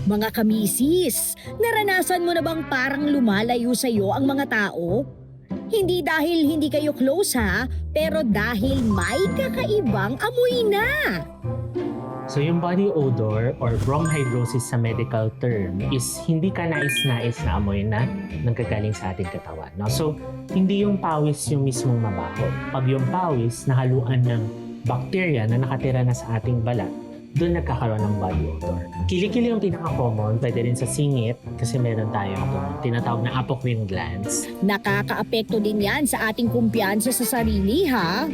Mga kamisis, naranasan mo na bang parang lumalayo sa'yo ang mga tao? Hindi dahil hindi kayo close ha, pero dahil may kakaibang amoy na. So yung body odor or bronchidrosis sa medical term is hindi ka nais-nais na amoy na nanggagaling sa ating katawan. No? So hindi yung pawis yung mismong mabaho. Pag yung pawis nahaluan ng bacteria na nakatira na sa ating balat, doon nagkakaroon ng body odor. Kilikili yung pinaka-common, pwede rin sa singit kasi meron tayo itong tinatawag na apocrine glands. Nakakaapekto din yan sa ating kumpiyansa sa sarili ha.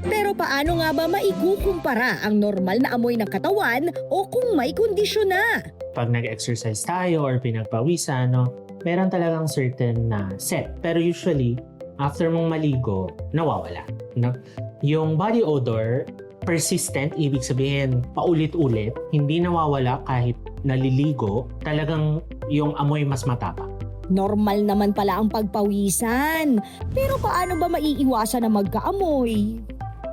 Pero paano nga ba maikukumpara ang normal na amoy ng katawan o kung may kondisyon na? Pag nag-exercise tayo or pinagpawisan, no, meron talagang certain na set. Pero usually, after mong maligo, nawawala. No? Yung body odor, persistent, ibig sabihin paulit-ulit, hindi nawawala kahit naliligo, talagang yung amoy mas matapang. Normal naman pala ang pagpawisan. Pero paano ba maiiwasan na magkaamoy?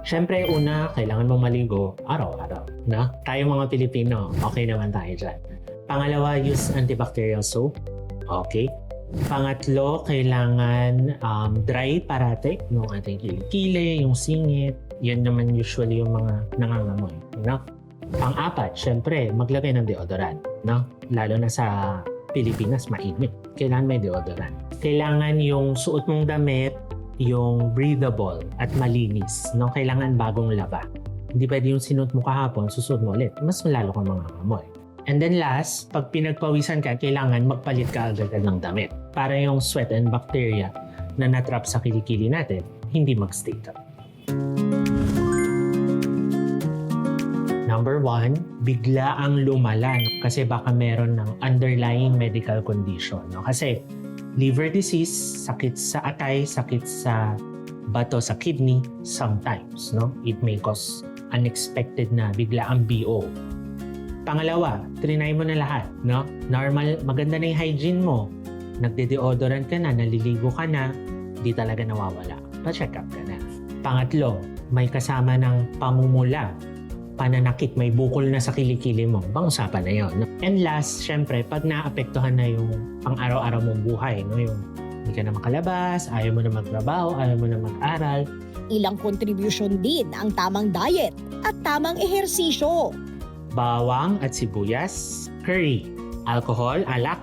Siyempre, una, kailangan mong maligo araw-araw. Na? Tayo mga Pilipino, okay naman tayo dyan. Pangalawa, use antibacterial soap. Okay. Pangatlo, kailangan dry parate yung ating kilikili, yung singit. Yan naman usually yung mga nangangamoy. No? Pang-apat, syempre, maglagay ng deodorant. No? Lalo na sa Pilipinas, mainit. Kailangan may deodorant. Kailangan yung suot mong damit, yung breathable at malinis. No? Kailangan bagong laba. Hindi pwede yung sinuot mo kahapon, susuot mo ulit. Mas malalo kang mangangamoy. And then last, pag pinagpawisan ka, kailangan magpalit ka agad ng damit para yung sweat and bacteria na natrap sa kilikili natin, hindi magstay up. Number 1, bigla ang lumala kasi baka meron ng underlying medical condition. No? Kasi liver disease, sakit sa atay, sakit sa bato sa kidney, sometimes no? It may cause unexpected na bigla ang BO. Pangalawa, trinay mo na lahat. No? Normal, maganda na yung hygiene mo. Nagde-deodorant ka na, naliligo ka na, di talaga nawawala. Pa-check up ka na. Pangatlo, may kasama ng pamumula, pananakit, may bukol na sa kilikili mo. Bang-usapan na yun. And last, syempre, pag naapektuhan na yung pang-araw-araw mong buhay, no? Yung hindi ka na makalabas, ayaw mo na magtrabaho, ayaw mo na mag-aral. Ilang contribution din ang tamang diet at tamang ehersisyo. Bawang at sibuyas, curry, alcohol, alak,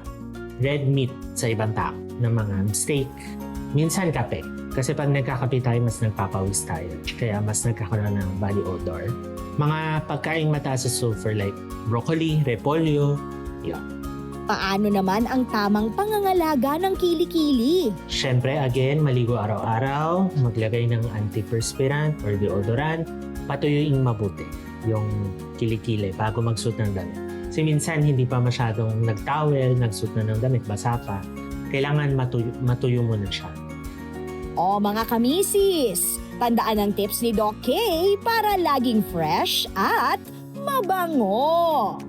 red meat sa ibang tao ng mga steak. Minsan kape. Kasi pag nagkakape tayo, mas nagpapawis tayo. Kaya mas nagkakaroon ng body odor. Mga pagkaing mataas sa sulfur like broccoli, repolyo, yun. Paano naman ang tamang pangangalaga ng kilikili? Siyempre, again, maligo araw-araw, maglagay ng antiperspirant or deodorant, patuyuin mabuti yung kilikili bago magsuot ng damit. Kasi minsan hindi pa masyadong nagtowel, nagsuot na ng damit, basa pa. Kailangan matuyo mo na siya. O mga kamisis, tandaan ang tips ni Doc K para laging fresh at mabango.